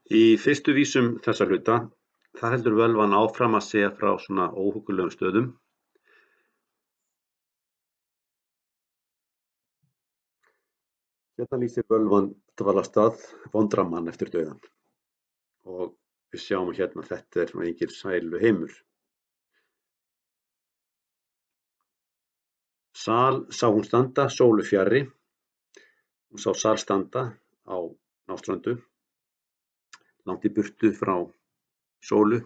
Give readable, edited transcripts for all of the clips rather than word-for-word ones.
Í fyrstu vísum þessa hluta, það heldur völvan áfram að segja frá svona óhuggulegum stöðum. Hérna lýsir völvan dvalarstað vondramann eftir dauðann. Og við sjáum hérna að þetta er enginn sæluheimur. Sal sá hún standa, sólu fjarri. Hún sá sal standa á náströndu, langt í burtu frá sólu.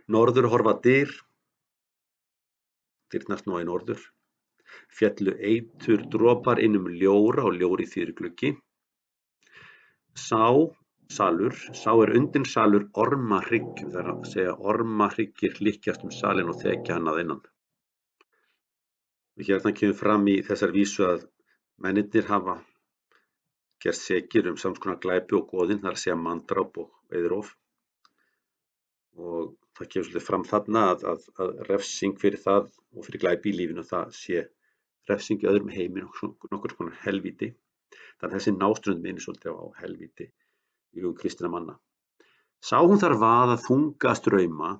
Norður horfa dyr, dyrnar snúa í norður. Féllu eitur dropar inn ljóra og ljóri þýðir gluggi. Salur er undinn salur ormahryggjum, það er að segja ormahryggir hlykkjast salinn og þekja hann að innan. Og hérna kemur fram í þessar vísu að mennirnir hafa gerst sekir sams konar glæpi og goðin, það er að segja manndráp og veiðiróf. Og það kemur svolítið fram þarna að refsing fyrir það og fyrir glæpi í lífinu, það sé refsing í öðrum heimi, nokkur konar helvíti. Þannig að þessi náströnd minnir svolítið á helvíti í hugum kristinna manna. Sá hún þar vaða þunga strauma,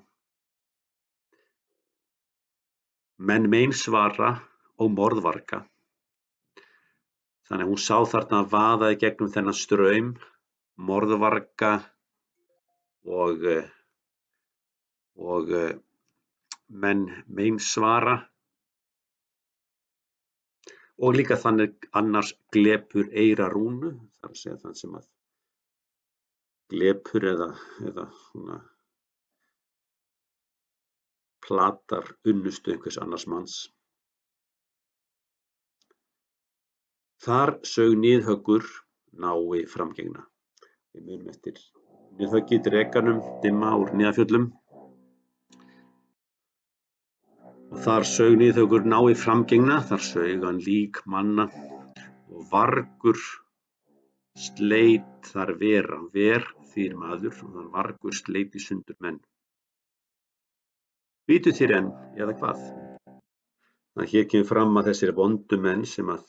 menn meinsvara og morðvarga. Þannig að hún sá þarna vaða í gegnum þennan straum, morðvarga og menn meinsvara. Og líka þannig annars glepur eyra rúnu, það er að segja þann sem að glepur eða svona platar unnustu einhvers annars manns. Þar saug niðhöggur nái framgengna. Við munum eftir niðhöggi drekanum dimma úr Niðafjöllum. Og þar saug niðhöggur nái framgengna, þar saug hann lík manna og vargur sleit þar vera, ver þýðir maður og þann vargur sleit í sundur menn. Vitu þér enn, eða hvað? Þannig að hér kemur fram að þessir vondu menn sem að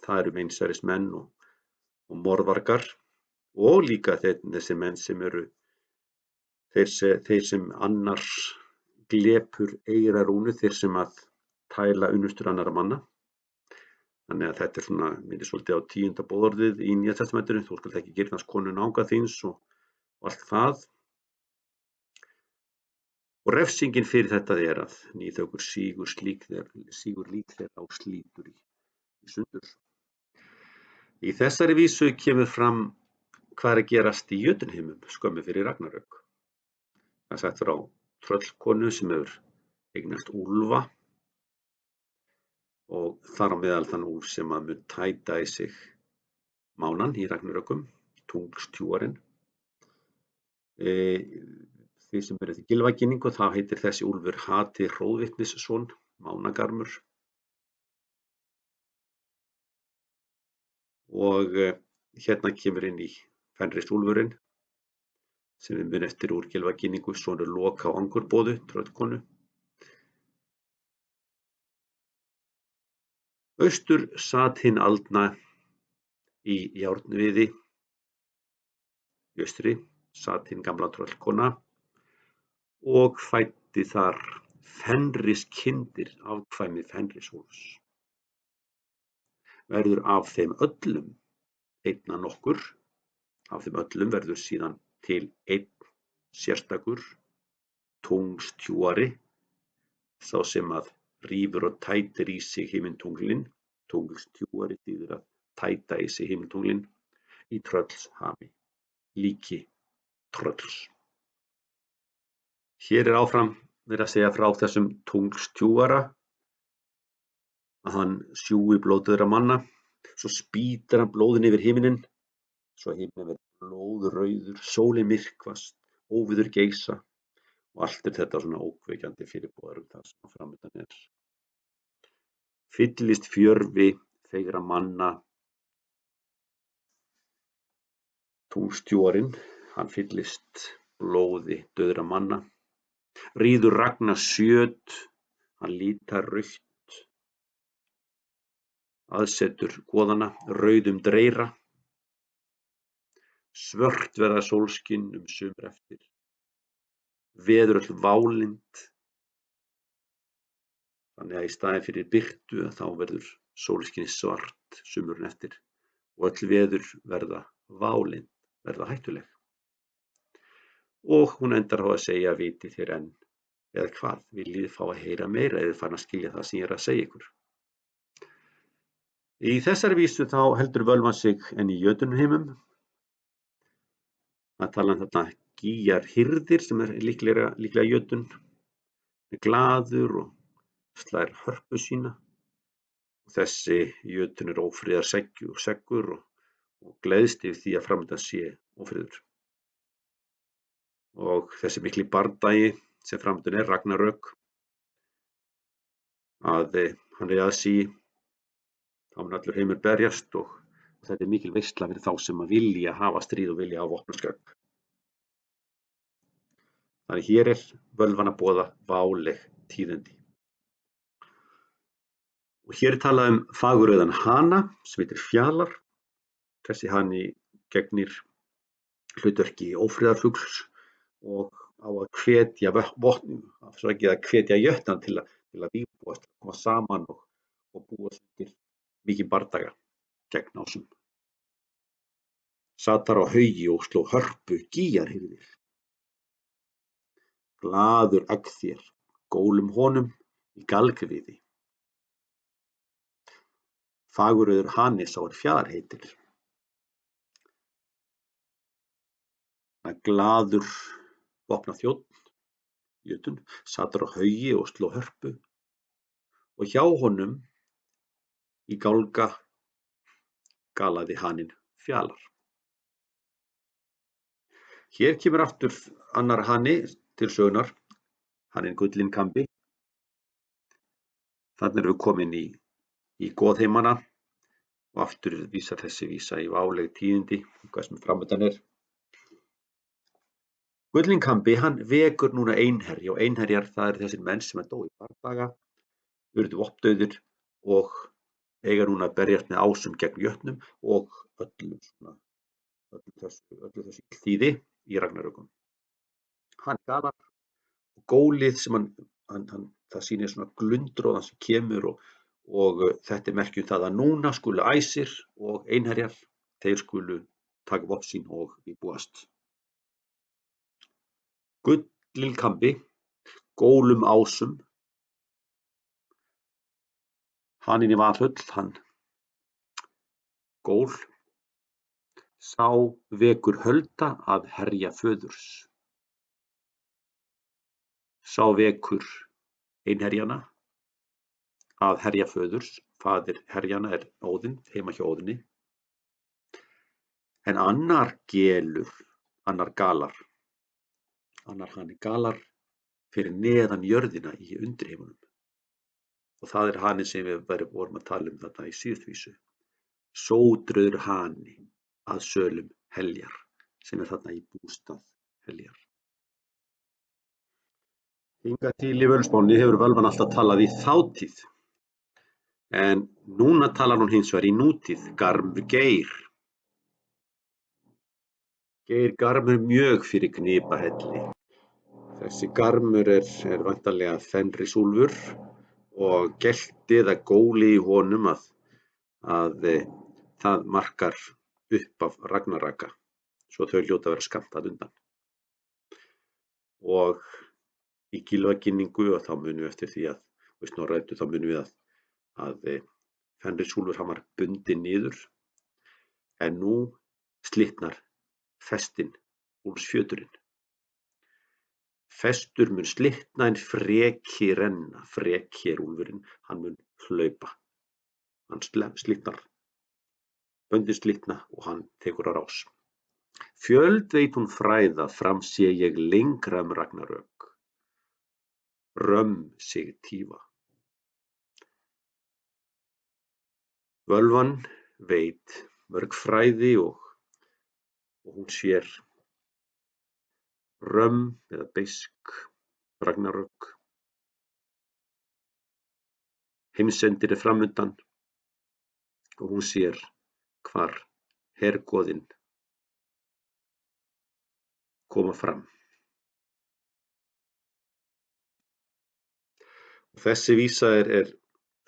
það eru meinsærismenn og morðvargar og líka þessi menn sem eru þeir sem annars glepur eyra rúnu, þeir sem að tæla unnustur annarra manna. Þannig að þetta er svona, minnir svolítið á 10. boðorðið í Nýja testamentinu, þú skalt ekki girnast konu náunga þíns og allt það. Og refsingin fyrir þetta er að niðhöggur sígur lík þeirra og slítur í sundur. Í þessari vísu kemur fram hvað er að gerast í Jötunheimum skömmu fyrir Ragnarök. Það er sagt frá tröllkonu sem hefur eignast úlfa og þar á meðal þann úlf sem að mun tæta í sig mánan í Ragnarökum, tunglstjúarinn. Því sem er eftir Gylfaginningu, þá heitir þessi úlfur Hati Hróðvitnisson, mánagarmur. Og hérna kemur inn í Fenrisúlfurinn, sem við munum eftir úr Gylfaginningu, sonur Loka og Angurboðu, tröllkonu. Austur sat hinn aldna í járnviði, í austri sat hinn gamla tröllkona og fæddi þar Fenriskindir, afkvæmi Fenrisúlfs. Verður af þeim öllum einna nokkur, af þeim öllum verður síðan til einn sérstakur tunglstjúari, sá sem að rífur og tætir í sig himintunglin. Tunglstjúari þýðir að tæta í sig himintunglin í tröllshafi, líki trölls. Hér er áfram verið að segja frá þessum tunglstjúara, að hann sjúgi blóðdauðra manna, svo spýtir hann blóðinu yfir himinin, svo himinn verður blóðrauður, sólin myrkvast, óveður geisa og allt er þetta svona ókveikjandi fyrirboðar það sem framundan er. Fyllist fjörvi fegra manna. Tunglstjúarinn, hann fyllist blóði dauðra manna. Ríður Ragnar sjöt, hann lítar rautt. Aðsetur goðanna, rauðum dreira. svört verða sólskin sumur eftir, veður öll válynd, þannig að í staðinn fyrir birtu þá verður sólskinið svart sumurinn eftir og öll veður verða válynd, verða hættuleg. Og hún endar á að segja, vitið þér enn, eða hvað, viljið fá að heyra meira eða farin að skilja það sem ég að segja ykkur. Í þessari vísu þá heldur völvan sig enn í jötunheimum. Það tala þarna gýgjarhyrðir sem líklega jötun, glaður og slær hörpu sína. Og þessi jötun ófriðarseggur og gleðst yfir því að framundan sé ófriður. Og þessi mikli bardagi sem framundan Ragnarök, að hann að sí, þá mun allur heimur berjast og þetta mikil veisla fyrir þá sem að vilja hafa stríð og vilja hafa vopnaskap. Þannig hér völvan að boða váleg tíðindi. Og hér talað fagurrauðan hana sem heitir Fjalar. Þessi hani gegnir hlutverki ófriðarfugls og á að hvetja jötna til að vígbúast, koma saman og búa til mikið bardaga gegn ásum. Sat þar á haugi og sló hörpu gýgjarhyrðir. Glaður Agþér, gólum honum í galgviði. Fagurrauður hani sá Fjalar heitir. Glaður vopnaþjónn, jötun, sat þar á haugi og sló hörpu og hjá honum í gálga galaði haninn Fjalar. Hér kemur aftur annar hani til sögunar, haninn Gullinkambi. Þannig erum við komin í goðheimana og aftur vísar þessi vísa í váleg tíðindi, hvað sem framundan Gullinkambi, hann vekur núna einherja og einherjar það þessir menn sem dóu í bardaga, urðu vopndauðir og eiga núna að berjast með ásum gegn jötnum og öllu þessu illþýði í Ragnarökum. Hann galar og gólið sem það sýnir svona glundroðan sem kemur og þetta merki það að núna skulu æsir og einherjar, þeir skulu taka vopn sín og vígbúast. Gullinkambi, gólum ásum, haninn í Valhöll, hann gól, sá vekur hölda að herja föðurs. Sá vekur einherjana að herja föðurs, faðir herjana Óðinn, heima hjá Óðinni. En annar galar, annar hani galar fyrir neðan jörðina í undirheimunum. Og það hani sem við vorum að tala þarna í síðustu vísu. Sótrauður hani að sölum Heljar, sem þarna í bústað Heljar. Hingað til í Völuspáni hefur völvan alltaf talað í þátíð. En núna talar hún hins vegar í nútíð, garmur Geir. Geir garmur mjög fyrir Gnipahelli. Þessi garmur væntanlega Fenrisúlfur og geltið að góli í honum að það markar upp af Ragnaraka, svo þau hljóta að vera skammt að undan. Og í Gylfaginningu og þá munum við eftir því í Snorra-Eddu þá munum við að Fenrisúlfur hann var bundinn niður, en nú slitnar festin úlfsfjöturinn. Festur mun slitna en freki renna, freki úlfurinn, hann mun hlaupa. Hann slitnar, böndin slitna og hann tekur á rás. Fjöld veit hún fræða, fram sé ég lengra Ragnarök. Römm sig tífa. Völvan veit mörg fræði og hún sér römm eða beisk Ragnarök. Heimsendir framundan og hún sér hvar hergoðinn koma fram. Þessi vísa er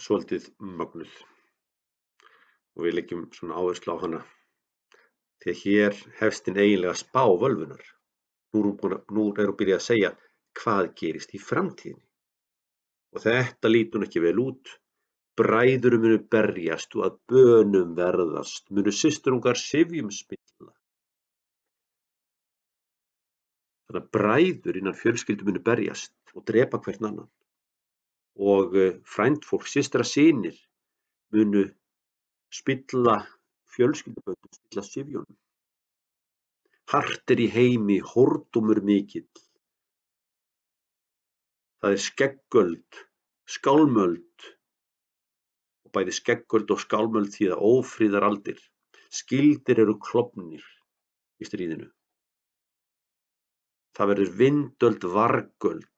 svolítið mögnuð og við leggjum svona áherslu á hana því að hér hefst hinn eiginlega spá völvunnar. Nú er hún byrjað að segja hvað gerist í framtíðinni. Og þetta lítur ekki vel út. Bræður munu berjast og að bönum verðast, munu systrungar syfjum spilla. Þannig að bræður innan fjölskyldu munu berjast og drepa hvern annan. Og frændfólk, systra synir, munu spilla fjölskylduböndum, spilla syfjónum. Hart í heimi, hórdómur mikill. Það skeggöld, skálmöld, og bæði skeggöld og skálmöld þýða ófriðaraldir. Skildir eru klofnir í stríðinu. Það verður vindöld vargöld.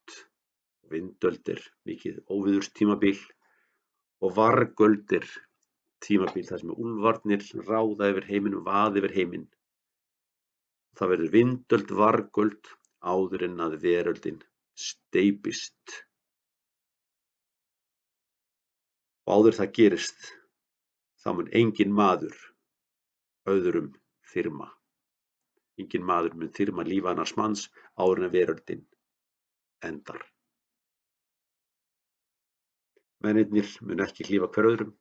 Vindöld mikið óveðurstímabil og vargöld tímabil þar sem úlfarnir ráða yfir heiminum, vaða yfir heiminn. Það verður vindöld vargöld áður en að veröldin steypist. Og áður það gerist, þá mun engin maður öðrum þyrma. Engin maður mun þyrma líf annars manns áður en veröldin endar. Mennirnir mun ekki hlífa hver öðrum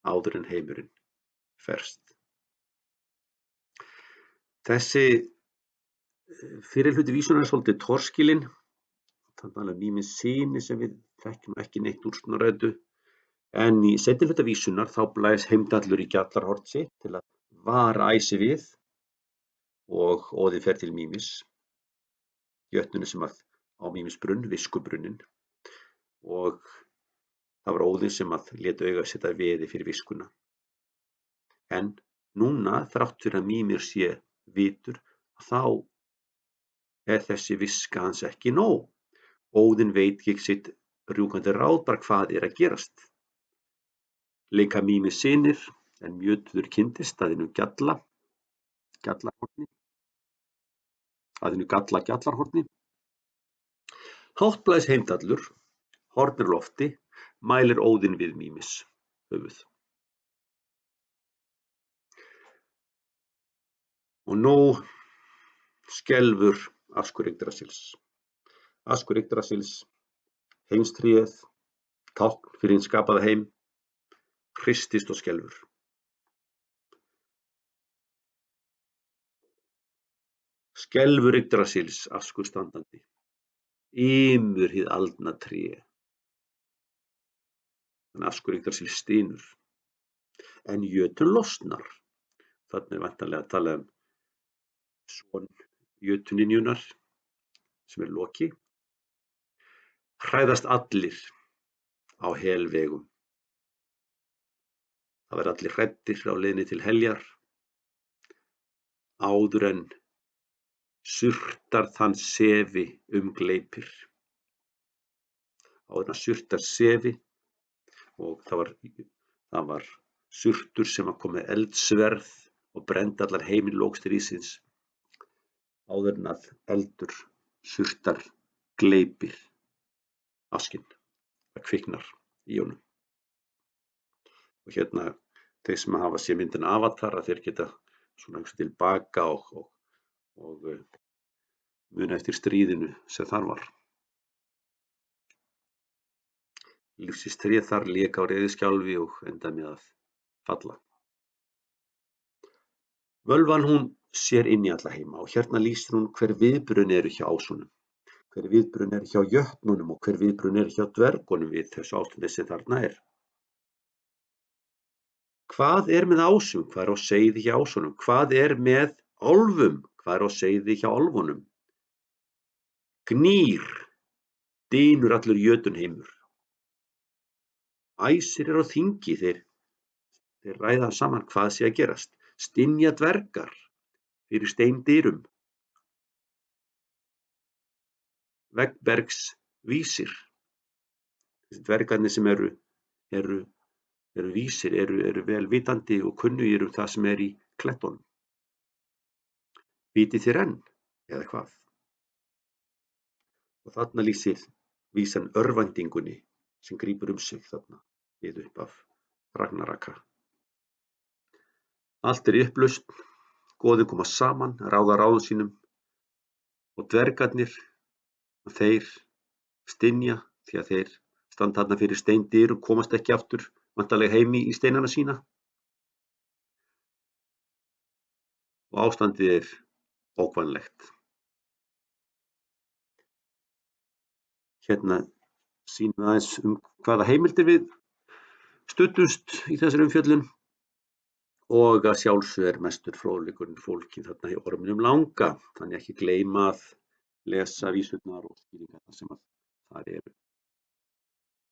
áður en heimurinn ferst. Þessi fyrri hluti vísunnar er svolítið torskilinn. Þannig að Mímins syni sem við þekkjum ekki neitt úr Snorra-Eddu. En í seinni hluta vísunnar þá blæs Heimdallur í Gjallarhorn sitt til að vara æsi við og Óðinn fer til Mímis, jötnunni sem að á Mímisbrunn, viskubrunnin, og það var Óðinn sem að lét auga setja veði fyrir viskuna. En núna, þrátt fyrir að Mímir sé vitur, þá er þessi viska hans ekki nóg. Óðinn veit ekki sitt rjúkandi ráð bara hvað er að gerast. Leika Mímis synir, en Mjötuður kynntist að hinu Gjallarhorni. Hátt blæs Heimdallur, hornir á lofti, mælir Óðinn við Mímis höfuð. Og nú skelfur askur Yggdrasils. Askur Yggdrasils, heimstríið, tákn fyrir hinn skapaða heim, hristist og skelfur. Skelfur Yggdrasils, askur standandi, ymur hið aldna tré. En askur Yggdrasils stynur, en jötun losnar. Þarna væntanlega að tala son jötuninjunar, sem Loki. Hræðast allir á helvegum. Það verða allir hræddir á leiðinni til heljar, áður en surtar þann sefi gleypir. Áður en surtar sefi, og það var surtur sem að kom með eldsverð og brenndi allar heimilók stríðsins, áður en að eldur surtar gleypir askinn, það kviknar í honum. Og hérna, þeir sem hafa séð myndina Avatar, að þeir geta svona hugsað tilbaka og muna eftir stríðinu sem þar var. Lífsins tréð þar lék á reiðiskjálfi og endaði með að falla. Völvan hún sér inn í alla heima og hérna lýsir hún hver viðbrögðin eru hjá ásónum, hver viðbrögðin eru hjá jötnunum og hver viðbrögðin eru hjá dvergunum við þessu ástandi sem þarna er. Hvað er með ásum? Hvað er á seyði hjá ásónum? Hvað er með álfum? Hvað er á seyði hjá álfunum? Gnýr, dynur allur jötunheimur. Æsir á þingi, þeir ræða saman hvað sé að gerast. Stynja dvergar fyrir steindyrum. Veggbergs vísir. Þessi dvergarnir sem eru vísir, eru vel vitandi og kunnugir það sem í klettunum. Vitið þér enn, eða hvað? Og þarna lýsir vísan örvæntingunni sem grípur sig þarna við upphaf Ragnaraka. Allt í upplausn, goðin koma saman, ráða ráðum sínum og dvergarnir, þeir stynja því að þeir standa þarna fyrir steindyr og komast ekki aftur væntanlega heim í steinana sína. Og ástandið er ógnvænlegt. Hérna sýnum við aðeins hvaða heimildir við studdumst í þessari umfjöllun og að sjálfsögðu er mestur fróðleikurinn fólginn þarna í Orminum langa, þannig ekki gleyma að lesa vísurnar og skýringarnar sem þar eru.